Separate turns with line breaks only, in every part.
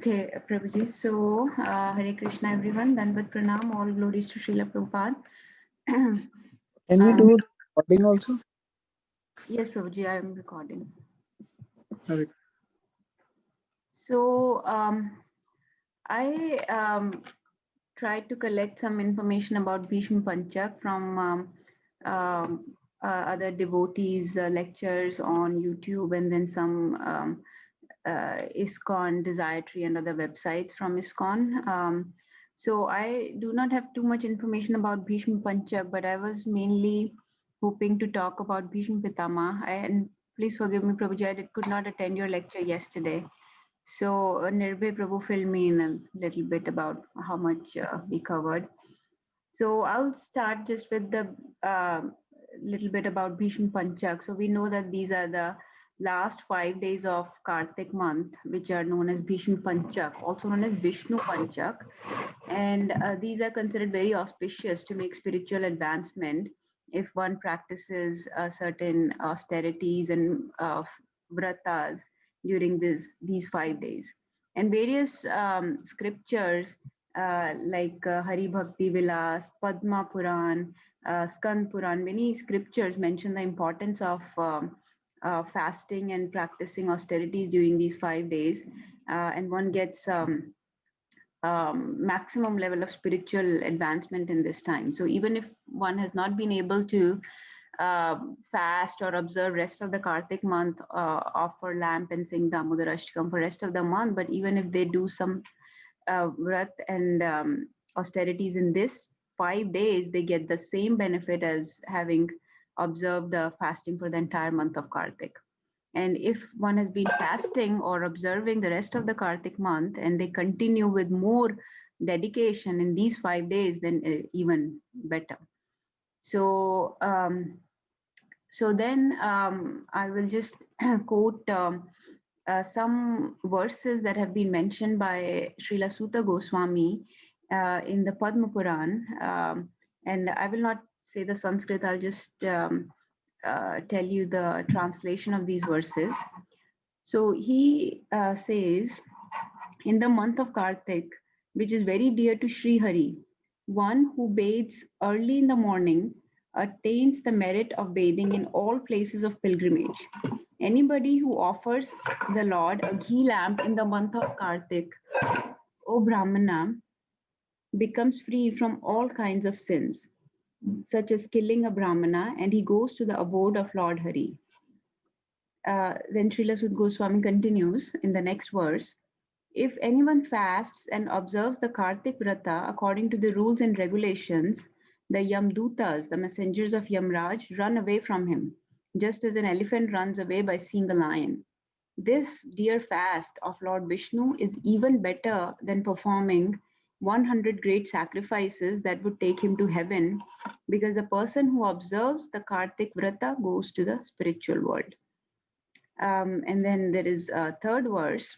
Okay, Prabhuji. So, Hare Krishna, everyone. Danvat Pranam. All glories to Srila Prabhupada.
Can we do recording also?
Yes, Prabhuji, I am recording.
Okay.
So, I tried to collect some information about Bhishma Panchak from other devotees' lectures on YouTube, and then some ISKCON, Desire Tree, and other websites from ISKCON. So I do not have too much information about Bhishma Panchak, but I was mainly hoping to talk about Bhishma Pitama. And please forgive me, Prabhuji, could not attend your lecture yesterday. So Nirbhay Prabhu filled me in a little bit about how much we covered. So I'll start just with the little bit about Bhishma Panchak. So we know that these are the last 5 days of Kartik month, which are known as Bhishma Panchak, also known as Vishnu Panchak. And these are considered very auspicious to make spiritual advancement if one practices certain austerities and vratas during these 5 days. And various scriptures like Hari Bhakti Vilas, Padma Puran, Skand Puran, many scriptures mention the importance of fasting and practicing austerities during these 5 days. And one gets maximum level of spiritual advancement in this time. So even if one has not been able to fast or observe rest of the Kartik month, offer lamp and sing Damodar Ashtakam for rest of the month, but even if they do some vrat and austerities in this 5 days, they get the same benefit as having observed the fasting for the entire month of Kartik. And if one has been fasting or observing the rest of the Kartik month and they continue with more dedication in these 5 days, then even better. So, then I will just quote some verses that have been mentioned by Srila Sutta Goswami in the Padma Puran. And I will not say the Sanskrit, I'll just tell you the translation of these verses. So he says, in the month of Kartik, which is very dear to Sri Hari, one who bathes early in the morning attains the merit of bathing in all places of pilgrimage. Anybody who offers the Lord a ghee lamp in the month of Kartik, O Brahmana, becomes free from all kinds of sins, such as killing a Brahmana, and he goes to the abode of Lord Hari. Then Srila Sud Goswami continues in the next verse. If anyone fasts and observes the Kartik Vrata according to the rules and regulations, the Yamdutas, the messengers of Yamraj, run away from him, just as an elephant runs away by seeing a lion. This dear fast of Lord Vishnu is even better than performing 100 great sacrifices that would take him to heaven, because the person who observes the Kartik Vrata goes to the spiritual world. And then there is a third verse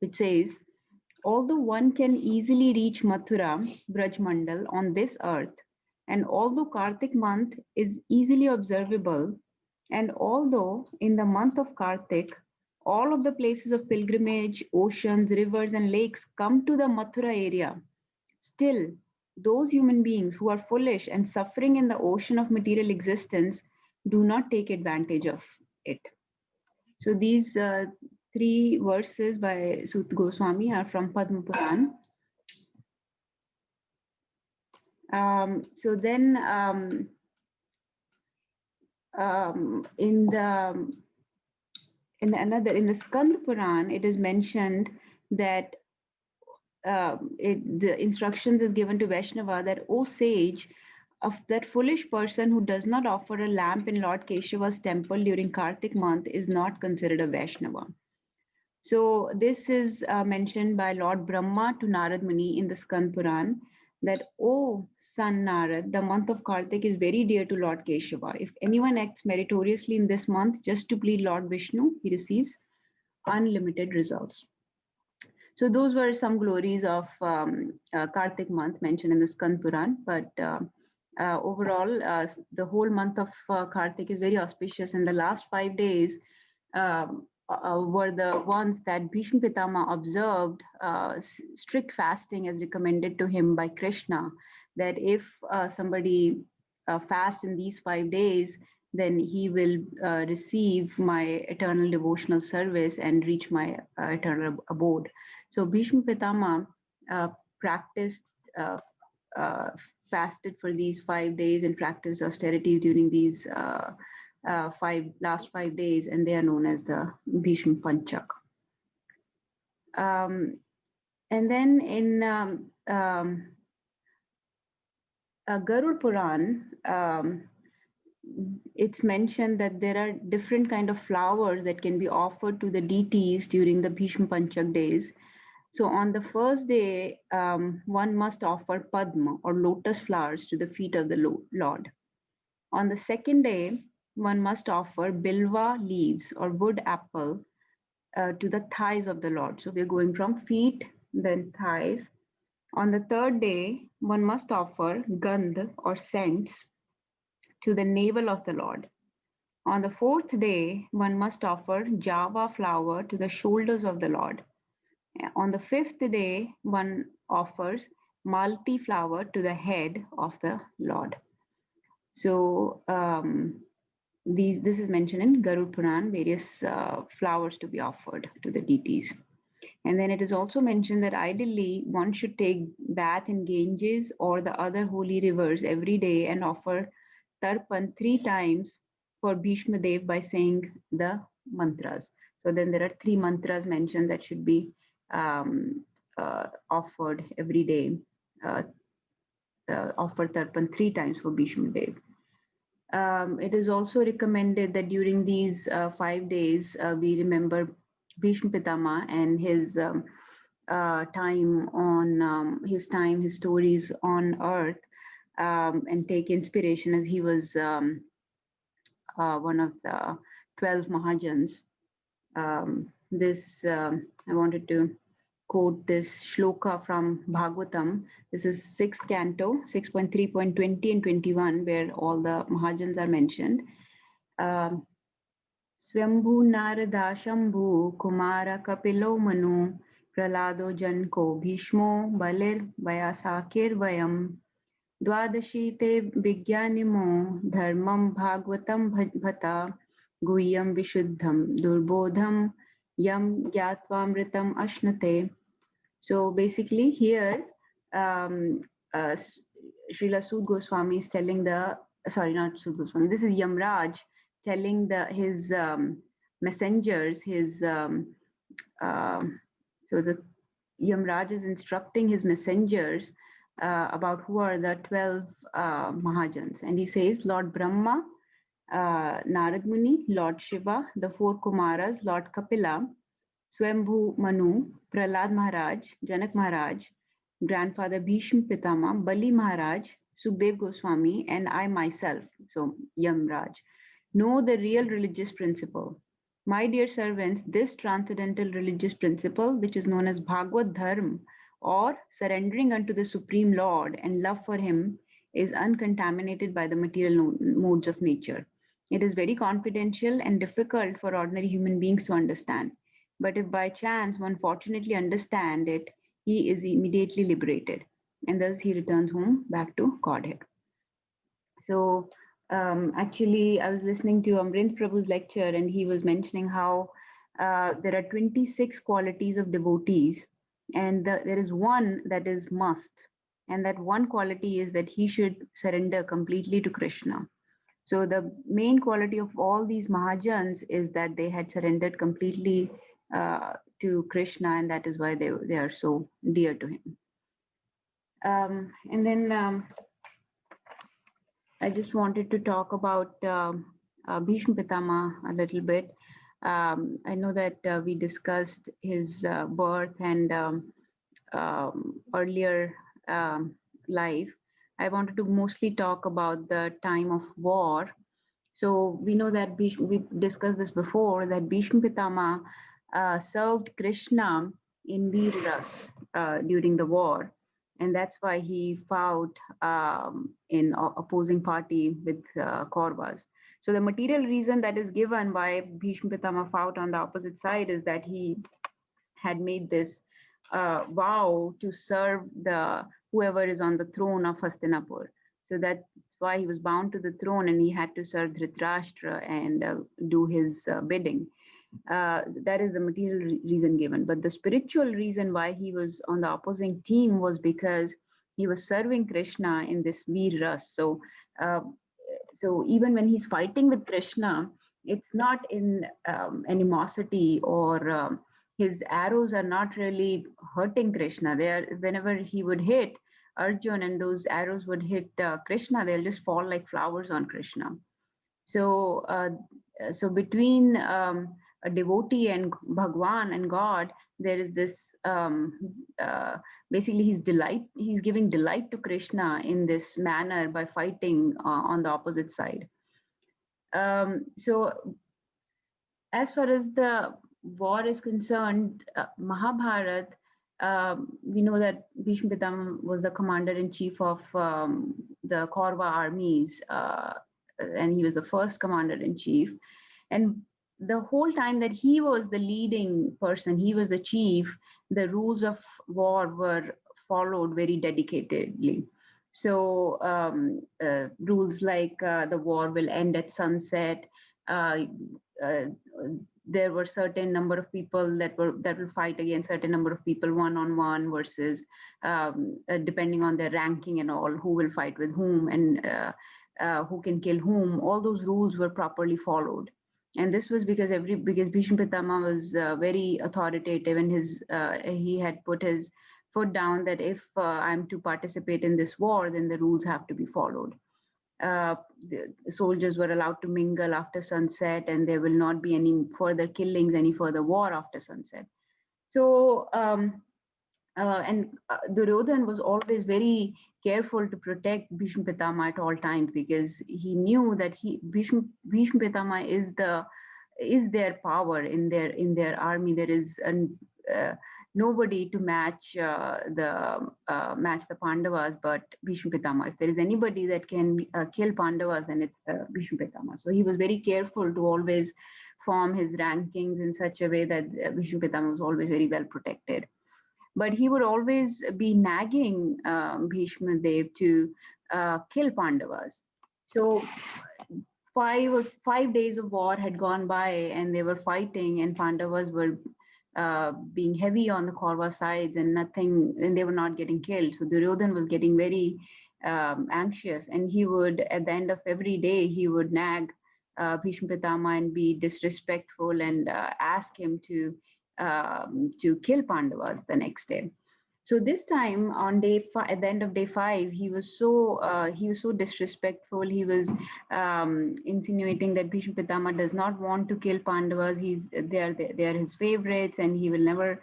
which says, although one can easily reach Mathura, Brajmandal on this earth, and although Kartik month is easily observable, and although in the month of Kartik, all of the places of pilgrimage, oceans, rivers, and lakes come to the Mathura area, still, those human beings who are foolish and suffering in the ocean of material existence do not take advantage of it. So these three verses by Sut Goswami are from Padma Puran. So then in the Skand Puran, it is mentioned that the instructions is given to Vaishnava that, O sage, of that foolish person who does not offer a lamp in Lord Keshava's temple during Kartik month is not considered a Vaishnava. So this is mentioned by Lord Brahma to Narad Muni in the Skand Puran, that, O son Narad, the month of Kartik is very dear to Lord Keshava. If anyone acts meritoriously in this month just to please Lord Vishnu, he receives unlimited results. So those were some glories of Kartik month mentioned in the Skand Puran, but overall, the whole month of Kartik is very auspicious, and the last 5 days were the ones that Bhishma Pitama observed strict fasting as recommended to him by Krishna, that if somebody fasts in these 5 days, then he will receive my eternal devotional service and reach my eternal abode. So Bhishma Pitama uh, practiced, uh, uh, fasted for these 5 days and practiced austerities during these last 5 days, and they are known as the Bhishma Panchak. Um, and then in Garud Puran, it's mentioned that there are different kind of flowers that can be offered to the deities during the Bhishma Panchak days. So on the first day, one must offer Padma or lotus flowers to the feet of the Lord. On the second day, one must offer Bilva leaves or wood apple to the thighs of the Lord. So we're going from feet, then thighs. On the third day, one must offer Gandh or scents to the navel of the Lord. On the fourth day, one must offer Java flower to the shoulders of the Lord. On the fifth day, one offers Malti flower to the head of the Lord. So this is mentioned in Garud Puran, various flowers to be offered to the deities. And then it is also mentioned that ideally one should take bath in Ganges or the other holy rivers every day and offer Tarpan 3 times for Bhishma Dev by saying the mantras. So then there are 3 mantras mentioned that should be offered every day. Offer Tarpan 3 times for Bhishma Dev. It is also recommended that during these 5 days, we remember Bhishma Pitama and his time on his stories on earth, and take inspiration as he was one of the 12 Mahajans. I wanted to quote this shloka from Bhagavatam. This is 6th canto, 6.3.20 and 21, where all the Mahajans are mentioned. Swambhu Narada Shambhu Kumara Kapilo Manu Pralado Janko Bhishmo Balir Vayasakir Vayam Dwadashi te Vigyanimo Dharmam Bhagavatam Bhata Guhyam Vishuddham Durbodham Yam Gyatwamritam Ashnute. So basically here, uh, Srila Sud Goswami is telling sorry, not Sud Goswami, this is Yamraj telling his messengers, uh, so the Yamraj is instructing his messengers about who are the 12 Mahajans. And he says, Lord Brahma, Narad Muni, Lord Shiva, the 4 Kumaras, Lord Kapila, Swambhu Manu, Prahlad Maharaj, Janak Maharaj, grandfather Bhishma Pitama, Bali Maharaj, Sukhdev Goswami, and I myself, so Yamraj, know the real religious principle. My dear servants, this transcendental religious principle, which is known as Bhagavad Dharma, or surrendering unto the Supreme Lord and love for Him, is uncontaminated by the material modes of nature. It is very confidential and difficult for ordinary human beings to understand. But if by chance one fortunately understand it, he is immediately liberated, and thus he returns home back to Godhead. So actually, I was listening to Amrind Prabhu's lecture, and he was mentioning how there are 26 qualities of devotees, and there is one that is must, and that one quality is that he should surrender completely to Krishna. So the main quality of all these Mahajans is that they had surrendered completely to Krishna, and that is why they are so dear to him. And then I just wanted to talk about Bhishma Pitama a little bit. I know that we discussed his birth and earlier life. I wanted to mostly talk about the time of war. So we know that we discussed this before, that Bhishma Pitama served Krishna in Veer during the war, and that's why he fought in opposing party with Kauravas. So the material reason that is given why Bhishma Pitama fought on the opposite side is that he had made this vow to serve the whoever is on the throne of Hastinapur. So that's why he was bound to the throne, and he had to serve Dhritarashtra and do his bidding. That is the material reason given. But the spiritual reason why he was on the opposing team was because he was serving Krishna in this Veer Ras. Uh, so even when he's fighting with Krishna, it's not in animosity or his arrows are not really hurting Krishna. They are, whenever he would hit Arjun and those arrows would hit Krishna, they'll just fall like flowers on Krishna. So, so between a devotee and Bhagwan and God, there is this basically he's giving delight to Krishna in this manner by fighting on the opposite side. So as far as the war is concerned, Mahabharat, we know that Bhishma Pitama was the commander in chief of the Kaurva armies, and he was the first commander in chief. And the whole time that he was the leading person, he was the chief, the rules of war were followed very dedicatedly. So rules like the war will end at sunset. Uh, uh, there were certain number of people that will fight against certain number of people one on one versus depending on their ranking and all, who will fight with whom and who can kill whom. All those rules were properly followed, and this was because Bhishma Pitama was very authoritative, and he had put his foot down that if I'm to participate in this war, then the rules have to be followed. The soldiers were allowed to mingle after sunset, and there will not be any further killings, any further war after sunset. So, Duryodhan was always very careful to protect Bhishma Pitama at all times because he knew that Bhishma Pitama is their power in their army. There is nobody to match the Pandavas but Bhishma Pitama. If there is anybody that can kill Pandavas, then it's Bhishma Pitama. So he was very careful to always form his rankings in such a way that Bhishma Pitama was always very well protected. But he would always be nagging Bhishma Dev to kill Pandavas. So 5 days of war had gone by, and they were fighting, and Pandavas were being heavy on the Kaurva sides, and they were not getting killed. So Duryodhan was getting very anxious, and he would, at the end of every day, he would nag Bhishma Pitama and be disrespectful and ask him to kill Pandavas the next day. So this time on at the end of day 5, he was so disrespectful. He was insinuating that Bhishma Pitama does not want to kill Pandavas. They are his favorites, and he will never.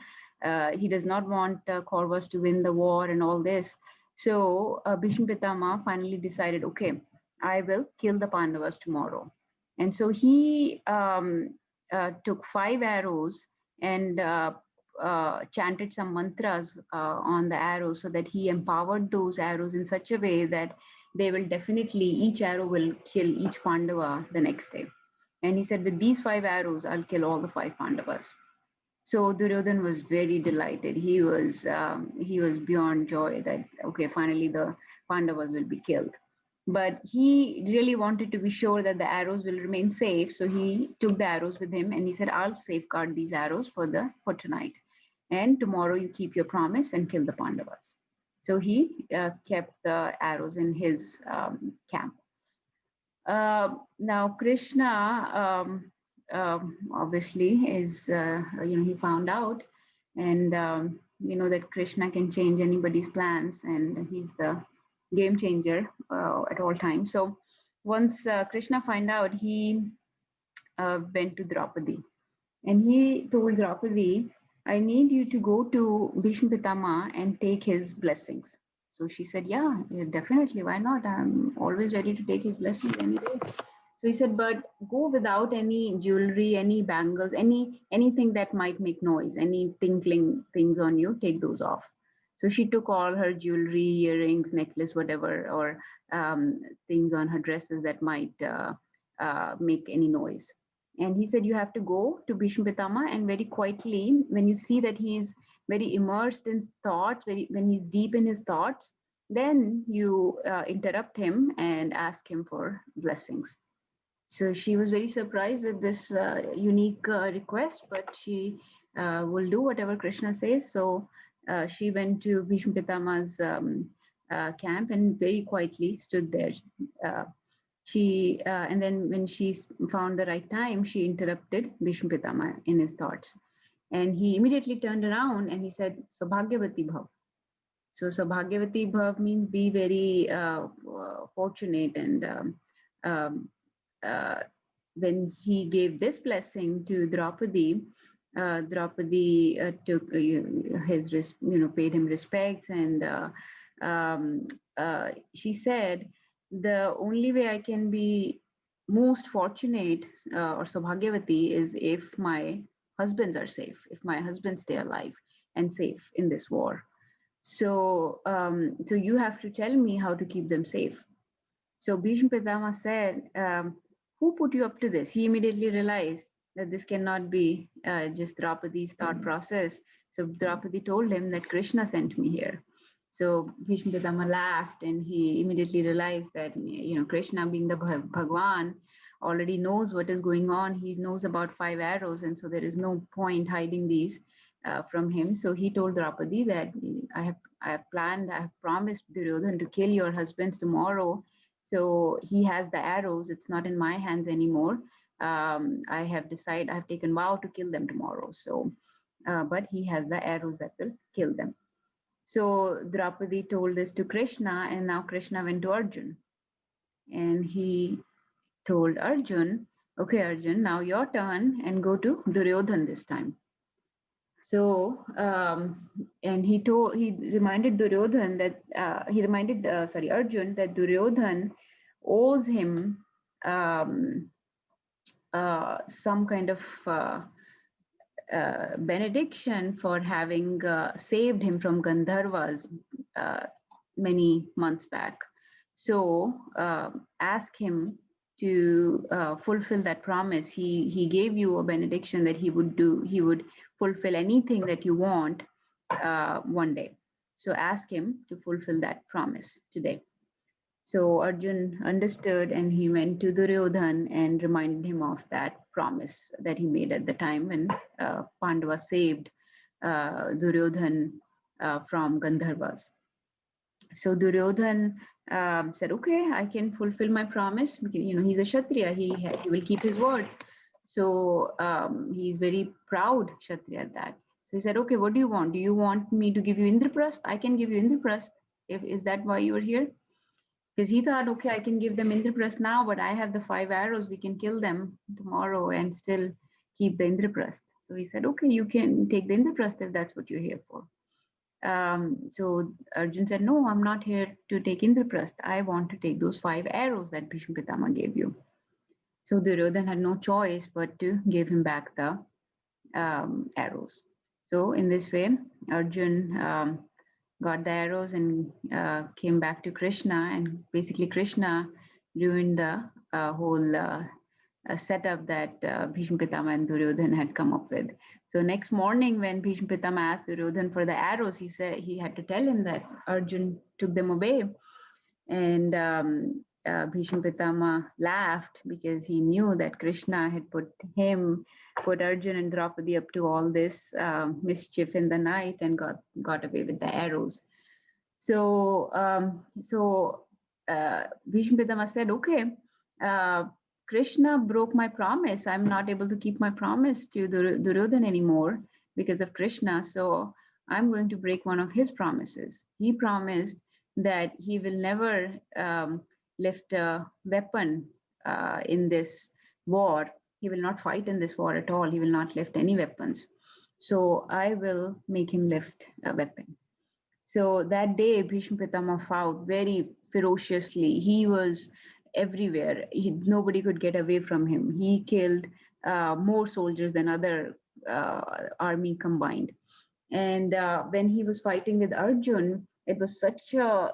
He does not want Kauravas to win the war and all this. So Bhishma Pitama finally decided, okay, I will kill the Pandavas tomorrow. And so he took 5 arrows and chanted some mantras on the arrows so that he empowered those arrows in such a way that each arrow will kill each Pandava the next day. And he said, with these 5 arrows, I'll kill all the 5 Pandavas. So Duryodhan was very delighted. He was beyond joy that, okay, finally the Pandavas will be killed. But he really wanted to be sure that the arrows will remain safe. So he took the arrows with him and he said, I'll safeguard these arrows for tonight. And tomorrow you keep your promise and kill the Pandavas. So he kept the arrows in his camp. Now Krishna obviously is, he found out, and we know that Krishna can change anybody's plans, and he's the game changer at all times. So once Krishna found out, he went to Draupadi, and he told Draupadi, I need you to go to Bhishma Pitama and take his blessings. So she said, yeah, definitely. Why not? I'm always ready to take his blessings any day. So he said, but go without any jewelry, any bangles, anything that might make noise, any tinkling things on you, take those off. So she took all her jewelry, earrings, necklace, whatever, or things on her dresses that might make any noise. And he said, you have to go to Bhishma Pitama and very quietly, when you see that he's very immersed in thoughts, when he's deep in his thoughts, then you interrupt him and ask him for blessings. So she was very surprised at this unique request, but she will do whatever Krishna says. So she went to Bhishma Pitama's camp and very quietly stood there. Uh, and then when she found the right time, she interrupted Bhishma Pitama in his thoughts. And he immediately turned around and he said, Sabhagyavati Bhav. So Sabhagyavati Bhav means be very fortunate. And um, uh, when he gave this blessing to Draupadi, Draupadi took paid him respects, and um, she said, the only way I can be most fortunate or Sabhagyavati is if my husbands are safe, if my husbands stay alive and safe in this war. So you have to tell me how to keep them safe. So Bhishma Pitama said, who put you up to this? He immediately realized that this cannot be just Draupadi's thought process. So Draupadi told him that Krishna sent me here. So Bhishma Pitama laughed and he immediately realized that, Krishna being the Bhagwan already knows what is going on. He knows about 5 arrows, and so there is no point hiding these from him. So he told Draupadi that I have promised Duryodhan to kill your husbands tomorrow. So he has the arrows. It's not in my hands anymore. I have taken vow to kill them tomorrow. So, but he has the arrows that will kill them. So Draupadi told this to Krishna, and now Krishna went to Arjun, and he told Arjun, "Okay, Arjun, now your turn, and go to Duryodhan this time." So, and he reminded Duryodhan that Arjun that Duryodhan owes him um, some kind of benediction for having saved him from Gandharvas uh, many months back. So ask him to fulfill that promise. He gave you a benediction that he would fulfill anything that you want one day. So ask him to fulfill that promise today. So Arjun understood and he went to Duryodhan and reminded him of that promise that he made at the time when Pandava saved Duryodhan from Gandharvas. So Duryodhan said, "Okay, I can fulfill my promise. He's a Kshatriya. He will keep his word." So he's very proud Kshatriya at that. So he said, "Okay, what do you want? Do you want me to give you Indraprasth? I can give you Indraprasth. Is that why you are here?" Because he thought, okay, I can give them Indraprasth now, but I have the 5 arrows. We can kill them tomorrow and still keep the Indraprasth. So he said, okay, you can take the Indraprasth if that's what you're here for. So Arjun said, no, I'm not here to take Indraprasth. I want to take those 5 arrows that Bhishma Pitama gave you. So Duryodhan had no choice but to give him back the arrows. So in this way, Arjun got the arrows and came back to Krishna, and basically Krishna ruined the whole setup that Bhishma Pitama and Duryodhan had come up with. So next morning when Bhishma Pitama asked Duryodhan for the arrows, he said he had to tell him that Arjun took them away. And Bhishma Pitama laughed because he knew that Krishna had put Arjun and Draupadi up to all this mischief in the night and got away with the arrows. So Bhishma Pitama said, okay, Krishna broke my promise. I'm not able to keep my promise to Duryodhan anymore because of Krishna. So I'm going to break one of his promises. He promised that he will never lift a weapon in this war. He will not fight in this war at all. He will not lift any weapons. So I will make him lift a weapon. So that day, Bhishma Pitama fought very ferociously. He was everywhere. Nobody could get away from him. He killed more soldiers than other army combined. And when he was fighting with Arjun, it was such a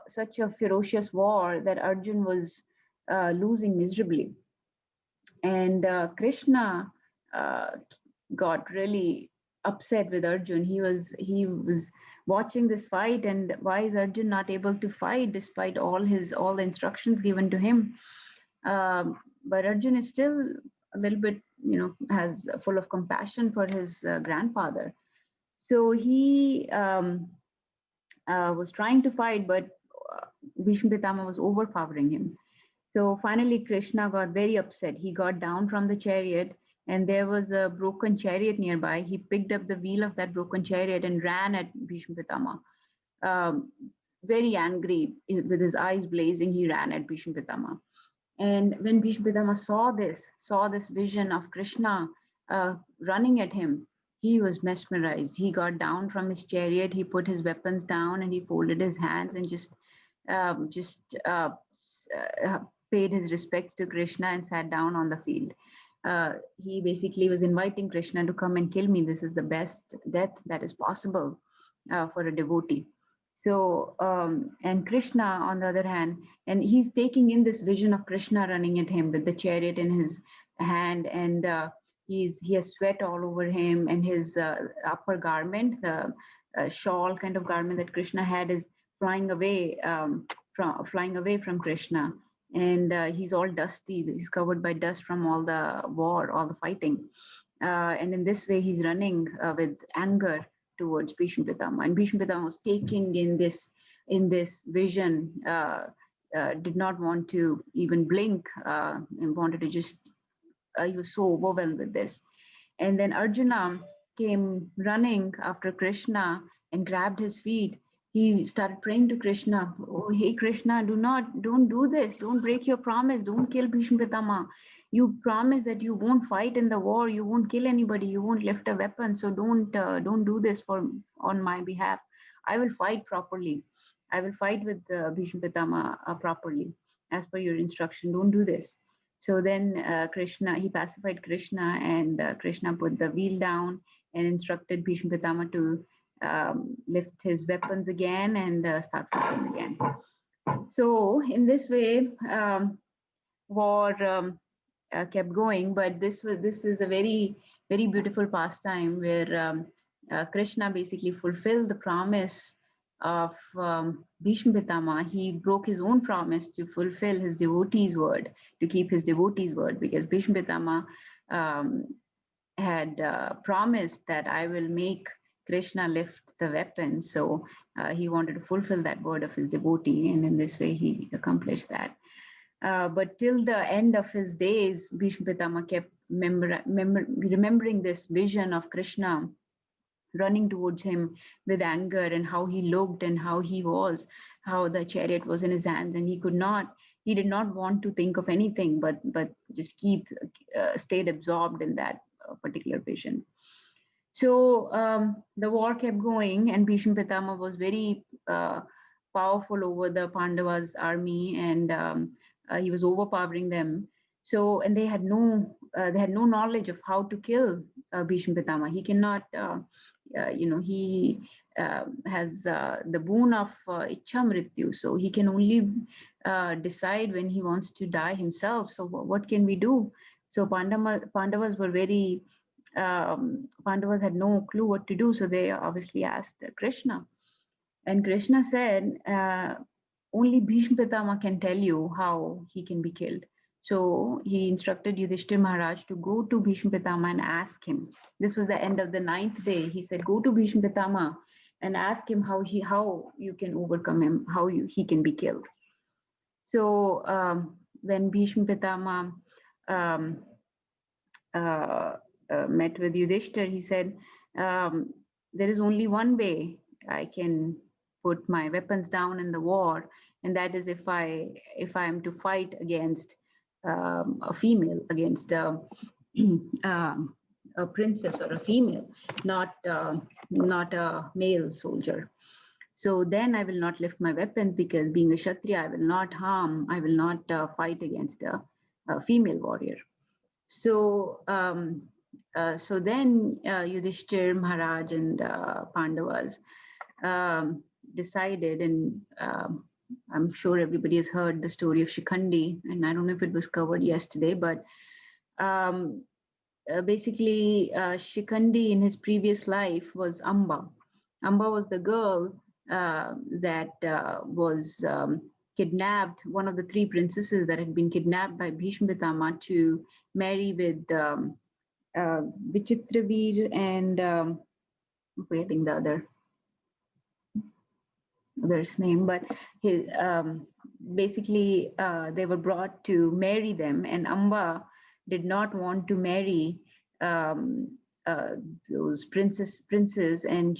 ferocious war that Arjun was losing miserably. And Krishna uh, got really upset with Arjun. He was watching this fight, and why is Arjun not able to fight despite all the instructions given to him? But Arjun is still a little bit, has full of compassion for his grandfather. So he was trying to fight, but Bhishma Pitama was overpowering him. So finally, Krishna got very upset. He got down from the chariot, and there was a broken chariot nearby. He picked up the wheel of that broken chariot and ran at Bhishma Pitama. Um, very angry, with his eyes blazing, he ran at Bhishma Pitama. And when Bhishma Pitama saw this vision of Krishna running at him, he was mesmerized. He got down from his chariot, he put his weapons down, and he folded his hands and just paid his respects to Krishna and sat down on the field. He basically was inviting Krishna to come and kill me. This is the best death that is possible for a devotee. So, and Krishna, on the other hand, and he's taking in this vision of Krishna running at him with the chariot in his hand, and he has sweat all over him, and his upper garment, the shawl kind of garment that Krishna had, is flying away from Krishna, and he's all dusty. He's covered by dust from all the war, all the fighting, and in this way he's running with anger towards Bhishma Pitama. And Bhishma Pitama was taking in this vision, did not want to even blink, and wanted to just, he was so overwhelmed with this. And then Arjuna came running after Krishna and grabbed his feet. He started praying to Krishna, "Oh, hey Krishna, don't do this. Don't break your promise. Don't kill Bhishma Pitama. You promised that you won't fight in the war. You won't kill anybody. You won't lift a weapon. So don't do this on my behalf. I will fight properly. I will fight with Bhishma Pitama properly as per your instruction. Don't do this." So then he pacified Krishna, and Krishna put the wheel down and instructed Bhishma Pitama to lift his weapons again and start fighting again. So in this way, war kept going, but this is a very beautiful pastime where Krishna basically fulfilled the promise of Bhishma Pitama. He broke his own promise to fulfill his devotee's word, to keep his devotee's word, because Bhishma Pitama um, had promised that I will make Krishna lift the weapon. So he wanted to fulfill that word of his devotee, and in this way he accomplished that. But till the end of his days, Bhishma Pitama kept remembering this vision of Krishna running towards him with anger, and how he looked and how he was, how the chariot was in his hands, and he did not want to think of anything but just stayed absorbed in that particular vision. So the war kept going, and Bhishma Pitama was very powerful over the Pandavas' army, and he was overpowering them. So, and they had no knowledge of how to kill Bhishma Pitama. He cannot, he has the boon of Ichha Mrityu, so he can only decide when he wants to die himself. So, what can we do? So, Pandavas were very Pandavas had no clue what to do, so they obviously asked Krishna. And Krishna said, only Bhishma Pitama can tell you how he can be killed. So he instructed Yudhishthir Maharaj to go to Bhishma Pitama and ask him. This was the end of the 9th day. He said, go to Bhishma Pitama and ask him how you can overcome him, how he can be killed. So when Bhishma Pitama met with Yudhishthir, he said, there is only one way I can put my weapons down in the war, and that is if I am to fight against a female, against a princess or a female, not a male soldier. So then I will not lift my weapons, because being a Kshatriya, I will not fight against a female warrior. So so then Yudhishthir Maharaj and Pandavas decided, and I'm sure everybody has heard the story of Shikhandi, and I don't know if it was covered yesterday, but Basically, Shikandi in his previous life was Amba. Amba was the girl that was kidnapped, one of the three princesses that had been kidnapped by Bhishma Pitama to marry with Vichitravir and I'm forgetting the other's name, but his, basically they were brought to marry them, and Amba did not want to marry um, uh, those princes, and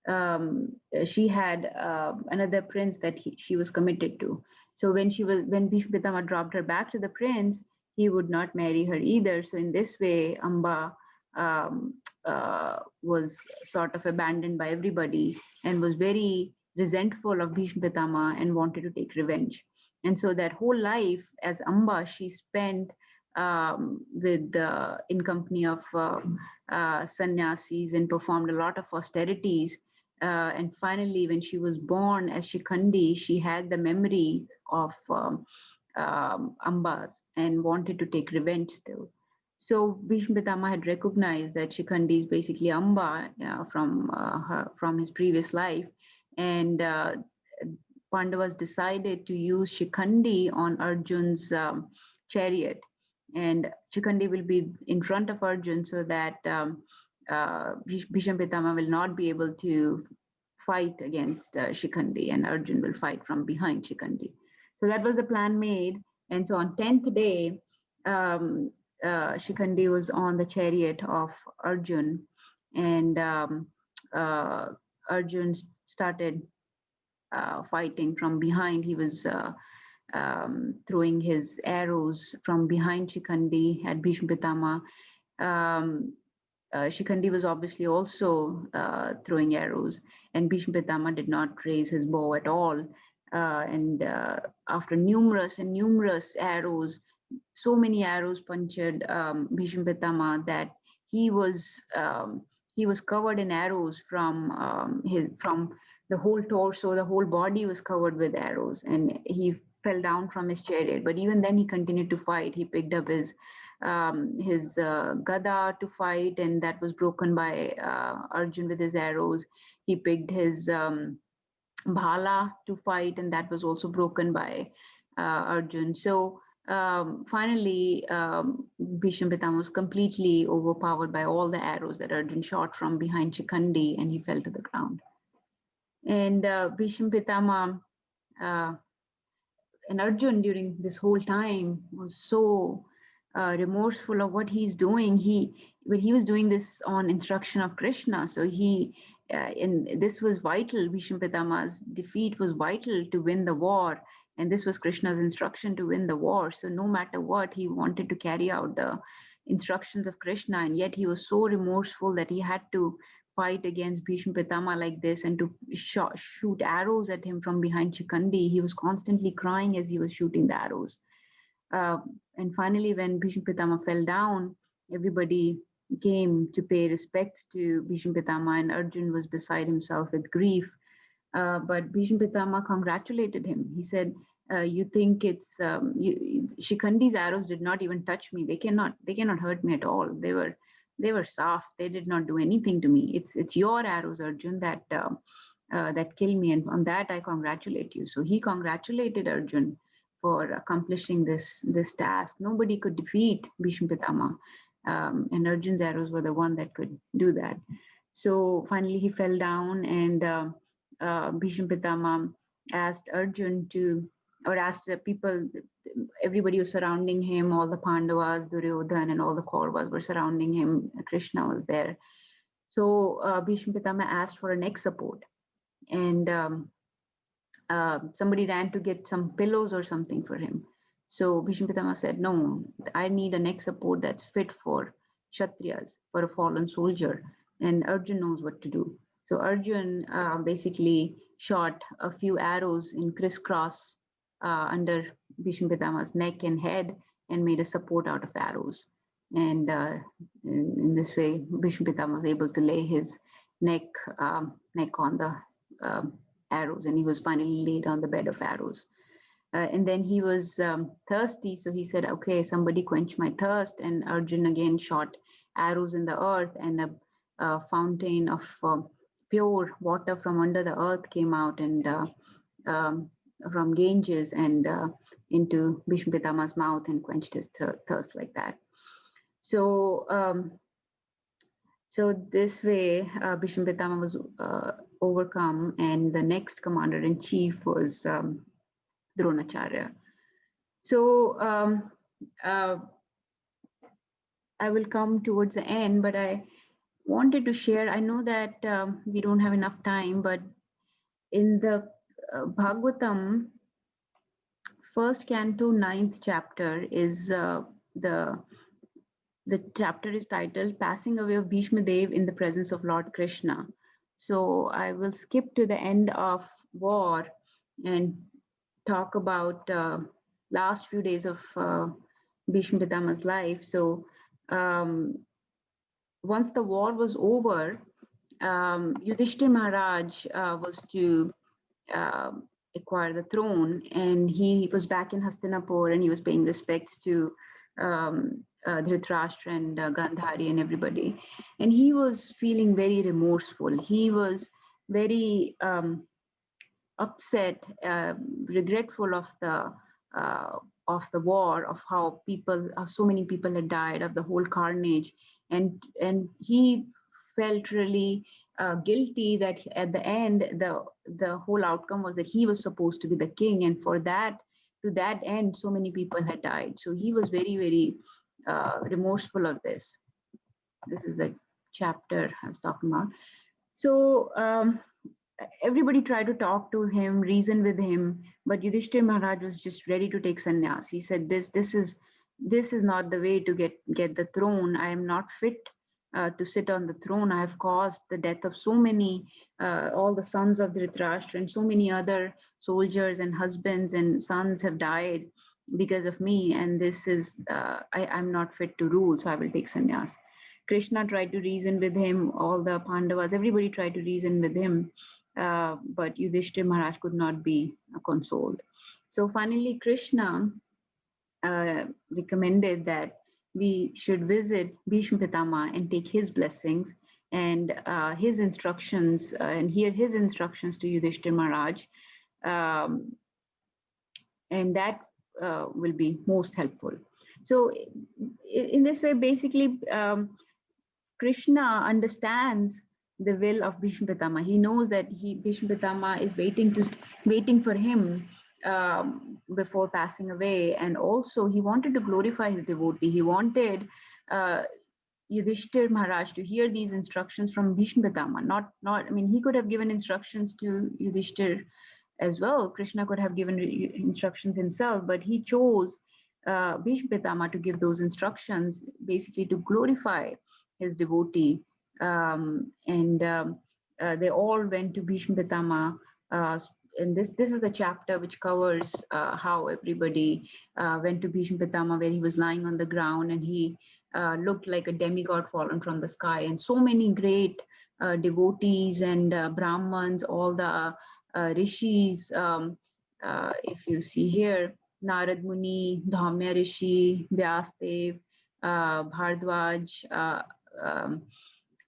um, she had another prince that she was committed to. So when Bhishma Pitama dropped her back to the prince, he would not marry her either. So in this way, Amba um, was sort of abandoned by everybody and was very resentful of Bhishma Pitama and wanted to take revenge. And so that whole life as Amba, she spent with in company of sannyasis and performed a lot of austerities. And finally, when she was born as Shikhandi, she had the memory of Ambas and wanted to take revenge still. So Bhishma Pitama had recognized that Shikhandi is basically Amba from his previous life, and Pandavas decided to use Shikhandi on Arjun's chariot, and Shikhandi will be in front of Arjun so that Bhishma Pitama will not be able to fight against Shikhandi, and Arjun will fight from behind Shikhandi. So that was the plan made, and so on 10th day. Um, Shikhandi was on the chariot of Arjun, and uh, Arjun started fighting from behind. He was throwing his arrows from behind Shikhandi at Bhishma Pitama. Um, Shikhandi was obviously also throwing arrows, and Bhishma Pitama did not raise his bow at all. And after numerous and numerous arrows, so many arrows punctured Bhishma Pitama that he was um, he was covered in arrows from the whole torso, the whole body was covered with arrows, and he fell down from his chariot. But even then, he continued to fight. He picked up his gada to fight, and that was broken by Arjun with his arrows. He picked his bhala to fight, and that was also broken by Arjun. So finally, Bhishma Pitama was completely overpowered by all the arrows that Arjun shot from behind Shikhandi, and he fell to the ground. And Bhishma Pitama uh, and Arjun during this whole time was so remorseful of what he's doing. But he was doing this on instruction of Krishna, so and this was vital. Bhishma Pitama's defeat was vital to win the war, and this was Krishna's instruction to win the war. So no matter what, he wanted to carry out the instructions of Krishna, and yet he was so remorseful that he had to fight against Bhishma Pitama like this and to shoot arrows at him from behind Shikhandi. He was constantly crying as he was shooting the arrows. And finally, when Bhishma Pitama fell down, everybody came to pay respects to Bhishma Pitama, and Arjun was beside himself with grief. But Bhishma Pitama congratulated him. He said, "You think it's Shikhandi's arrows did not even touch me. They cannot hurt me at all. They were soft. They did not do anything to me. It's your arrows, Arjun, that kill me, and on that I congratulate you." So he congratulated Arjun for accomplishing this task. Nobody could defeat Bhishma Pitama, and Arjun's arrows were the one that could do that. So finally, he fell down, and Bhishma Pitama asked Arjun or asked the people, everybody was surrounding him, all the Pandavas, Duryodhan, and all the Kauravas were surrounding him. Krishna was there. So Bhishma Pitama asked for a neck support, and somebody ran to get some pillows or something for him. So Bhishma Pitama said, "No, I need a neck support that's fit for Kshatriyas, for a fallen soldier." And Arjun knows what to do. So Arjun basically shot a few arrows in crisscross under Bhishma Pitama's neck and head and made a support out of arrows. And in this way, Bhishma Pitama was able to lay his neck on the arrows, and he was finally laid on the bed of arrows. and then he was thirsty, so he said, okay, somebody quench my thirst. And Arjun again shot arrows in the earth, and a fountain of pure water from under the earth came out, and um, from Ganges, and into Bhishma Pitama's mouth, and quenched his thirst like that. So so this way, Bhishma Pitama was overcome, and the next commander in chief was Dronacharya. So I will come towards the end, but I wanted to share. I know that we don't have enough time, but in the Bhagavatam, first canto, ninth chapter is the chapter is titled "Passing Away of Bhishma Dev in the Presence of Lord Krishna." So I will skip to the end of war and talk about last few days of Bhishma Pitama's life. So um, once the war was over, Yudhishthir Maharaj was to uh, acquire the throne, and he was back in Hastinapur, and he was paying respects to Dhritarashtra and Gandhari and everybody. And he was feeling very remorseful. He was very upset, regretful uh, of the war, of how so many people had died, of the whole carnage, and he felt really guilty that at the end the whole outcome was that he was supposed to be the king, and for that to that end so many people had died. So he was very very remorseful of this. This is the chapter I was talking about. So everybody tried to talk to him, reason with him, but Yudhishthir Maharaj was just ready to take sannyas. He said, this is not the way to get the throne. I am not fit to sit on the throne. I have caused the death of so many, all the sons of Dhritarashtra, and so many other soldiers and husbands and sons have died because of me. And this is, I'm not fit to rule, so I will take sannyas. Krishna tried to reason with him, all the Pandavas, everybody tried to reason with him, but Yudhishthir Maharaj could not be consoled. So finally, Krishna recommended that we should visit Bhishma Pitama and take his blessings and his instructions and hear his instructions to Yudhishthir Maharaj. Um, and that will be most helpful. So in this way, basically, Krishna understands the will of Bhishma Pitama. He knows that Bhishma Pitama is waiting for him before passing away, and also he wanted to glorify his devotee. He wanted uh, Yudhishthir Maharaj to hear these instructions from Bhishma Pitama. Not. I mean, he could have given instructions to Yudhishthir as well. Krishna could have given instructions himself, but he chose Bhishma Pitama to give those instructions, basically to glorify his devotee. And they all went to Bhishma Pitama. And this is the chapter which covers how everybody went to Bhishma Pitama, where he was lying on the ground, and he looked like a demigod fallen from the sky. And so many great devotees and Brahmins, all the rishis, if you see here, Narad Muni, Dhamya Rishi, Vyasdev, Bhardwaj,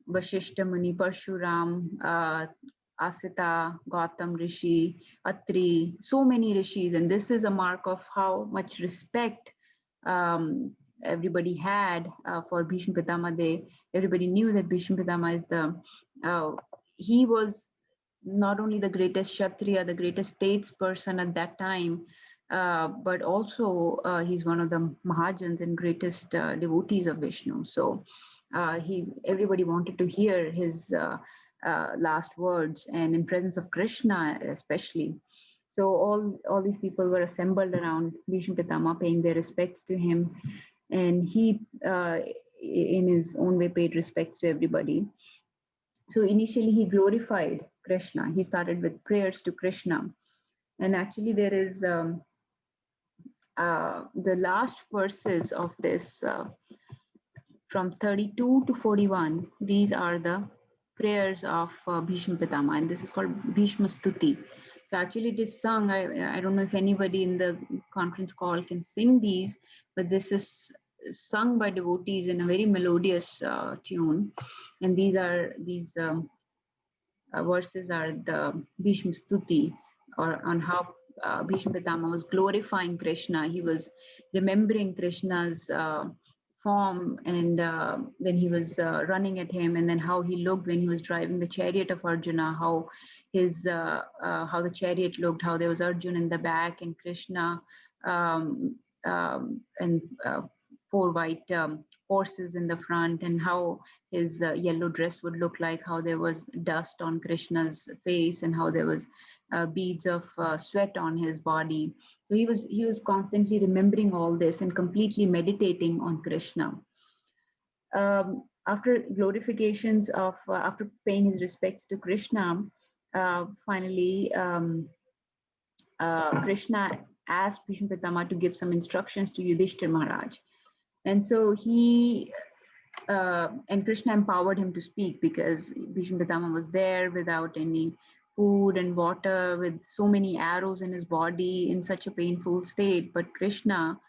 Vashishta Muni, Parshuram, Asita, Gautam Rishi, Atri, so many rishis. And this is a mark of how much respect um, everybody had for Bhishma Pitama. Everybody knew that Bhishma Pitama is he was not only the greatest Kshatriya, the greatest statesperson at that time, but also he's one of the Mahajans and greatest devotees of Vishnu. So everybody wanted to hear his last words, and in presence of Krishna especially. So all these people were assembled around Bhishma Pitama, paying their respects to him, and he, in his own way, paid respects to everybody. So initially he glorified Krishna. He started with prayers to Krishna. And actually there is the last verses of this from 32 to 41. These are the prayers of Bhishma Pitama, and this is called Bhishma Stuti. So actually it is sung. I don't know if anybody in the conference call can sing these, but this is sung by devotees in a very melodious tune. And these verses are the Bhishma Stuti, or on how Bhishma Pitama was glorifying Krishna. He was remembering Krishna's form and when he was running at him, and then how he looked when he was driving the chariot of Arjuna, how how the chariot looked, how there was Arjuna in the back and Krishna um, and four white horses in the front, and how his yellow dress would look like, how there was dust on Krishna's face, and how there was beads of sweat on his body. So he was constantly remembering all this and completely meditating on Krishna. After glorifications of after paying his respects to Krishna, finally Krishna asked Bhishma Pitama to give some instructions to Yudhishthir Maharaj. And so and Krishna empowered him to speak, because Bhishma Pitama was there without any food and water, with so many arrows in his body, in such a painful state. But Krishna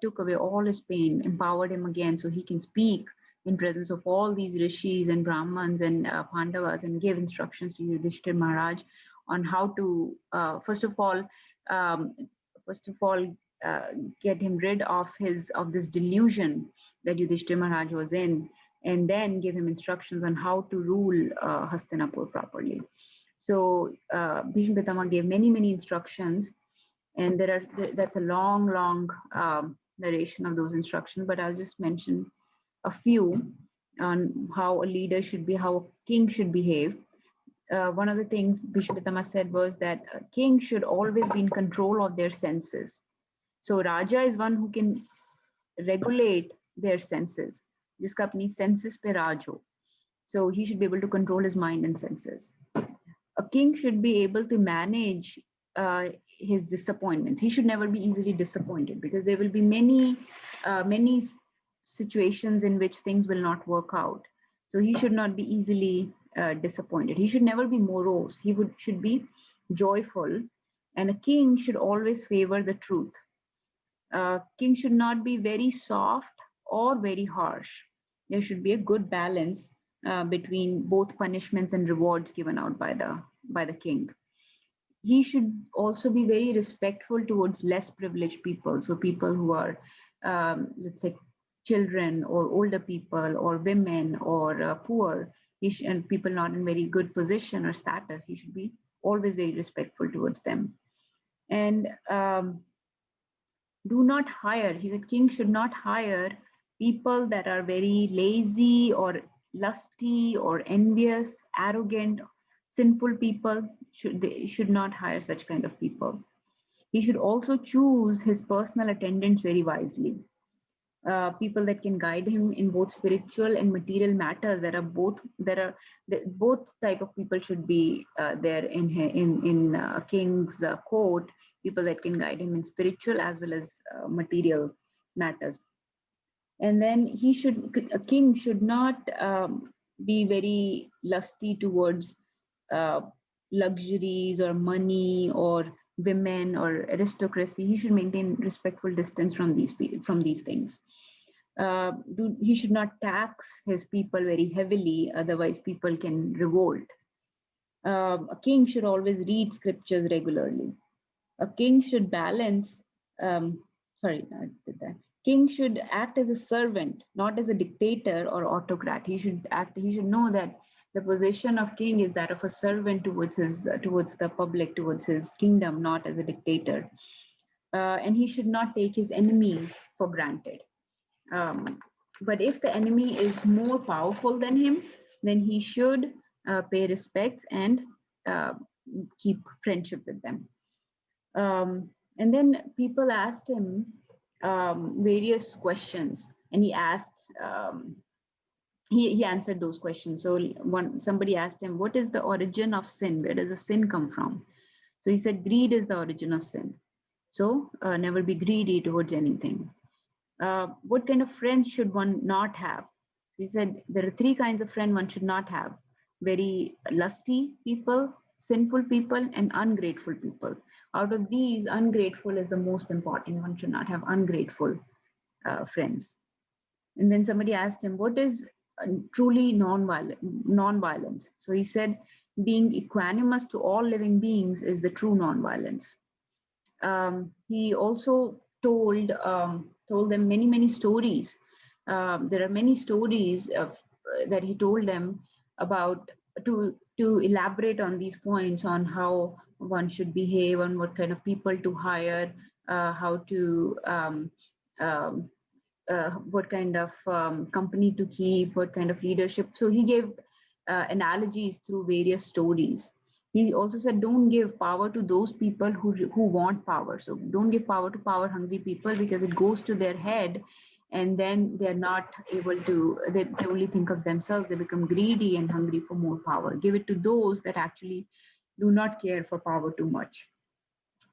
took away all his pain, empowered him again so he can speak in presence of all these rishis and brahmans and pandavas, and give instructions to Yudhishthir Maharaj on how to um, first of all get him rid of this delusion that Yudhishthir Maharaj was in, and then give him instructions on how to rule Hastinapur properly. So Bhishma Pitama gave many instructions, and that's a long narration of those instructions, but I'll just mention a few on how a leader should be, how a king should behave. One of the things Bhishma Pitama said was that a king should always be in control of their senses. So Raja is one who can regulate their senses, जिसका अपनी senses पे राज हो. So he should be able to control his mind and senses. A king should be able to manage his disappointments. He should never be easily disappointed, because there will be many situations in which things will not work out. So he should not be easily disappointed. He should never be morose. Should be joyful, and a king should always favor the truth. King should not be very soft or very harsh. There should be a good balance between both punishments and rewards given out by the king. He should also be very respectful towards less privileged people. So people who are, let's say, children or older people or women or poor, and people not in very good position or status. He should be always very respectful towards them. And do not hire, he said, king should not hire people that are very lazy or lusty or envious, arrogant, sinful people. They should not hire such kind of people. He should also choose his personal attendants very wisely. People that can guide him in both spiritual and material matters. Both type of people should be there in a king's court. People that can guide him in spiritual as well as material matters. And then a king should not be very lusty towards uh, luxuries or money or women or aristocracy. He should maintain respectful distance from these things. He should not tax his people very heavily, otherwise people can revolt. A king should always read scriptures regularly. A king should balance, sorry, I did that. King should act as a servant, not as a dictator or autocrat. He should know that the position of king is that of a servant towards the public, towards his kingdom, not as a dictator. And he should not take his enemies for granted. But if the enemy is more powerful than him, then he should pay respects and uh, keep friendship with them. And then people asked him various questions, and he answered those questions. So somebody asked him, what is the origin of sin? Where does the sin come from? So he said, greed is the origin of sin. So never be greedy towards anything. What kind of friends should one not have? So he said there are three kinds of friend one should not have: very lusty people, sinful people and ungrateful people. Out of these, ungrateful is the most important. One should not have ungrateful friends. And then somebody asked him, what is truly non-violence? So he said, being equanimous to all living beings is the true non-violence. He also told them many stories. There are many stories that he told them about, to elaborate on these points on how one should behave, on what kind of people to hire, how to what kind of company to keep, what kind of leadership. So he gave analogies through various stories. He also said, don't give power to those people who want power. So don't give power to power hungry people, because it goes to their head, and then they're not able to, they only think of themselves. They become greedy and hungry for more power. Give it to those that actually do not care for power too much.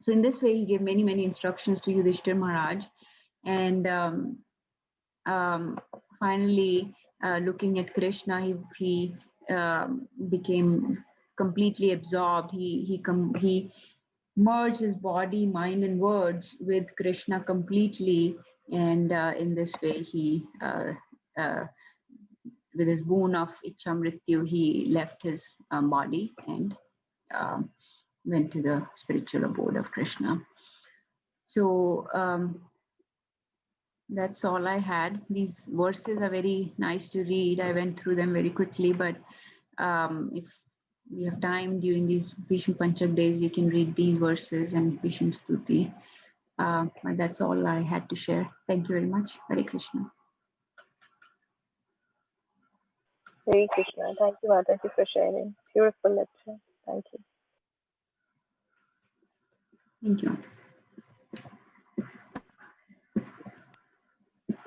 So in this way, he gave many instructions to Yudhishthir Maharaj. And um, finally, looking at Krishna, he became completely absorbed. He merged his body, mind, and words with Krishna completely, and in this way, uh, with his boon of Ichamrityu, he left his body and um, went to the spiritual abode of Krishna. So that's all I had. These verses are very nice to read. I went through them very quickly, but if we have time during these Bhishma Panchak days, we can read these verses and Bhishma Stuti. But that's all I had to share. Thank you very much. Hare Krishna.
Hare Krishna. Thank you, Mataji, for sharing. Beautiful lecture. Thank you.
Thank you.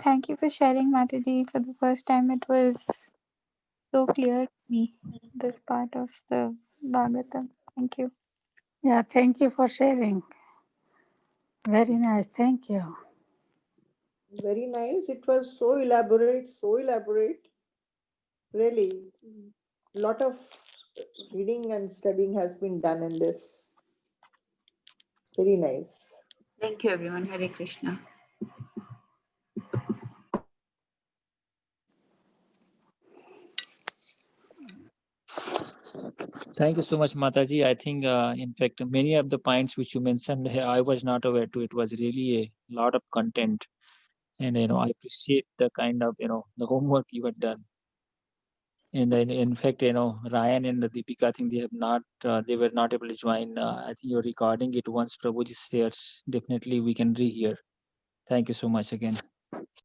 Thank you for sharing, Mataji. For the first time, it was so clear to me, this part of the Bhagavatam. Thank you.
Yeah, thank you for sharing. Very nice. Thank you.
Very nice. It was so elaborate, so elaborate. Really, a lot of reading and studying has been done in this. Very nice.
Thank you, everyone. Hare Krishna.
Thank you so much, Mataji. I think, in fact, many of the points which you mentioned, I was not aware to. It was really a lot of content, and I appreciate the kind of the homework you had done. And in fact, Ryan and Deepika, I think they were not able to join. I think you're recording it once Prabhuji shares. Definitely, we can rehear. Thank you so much again.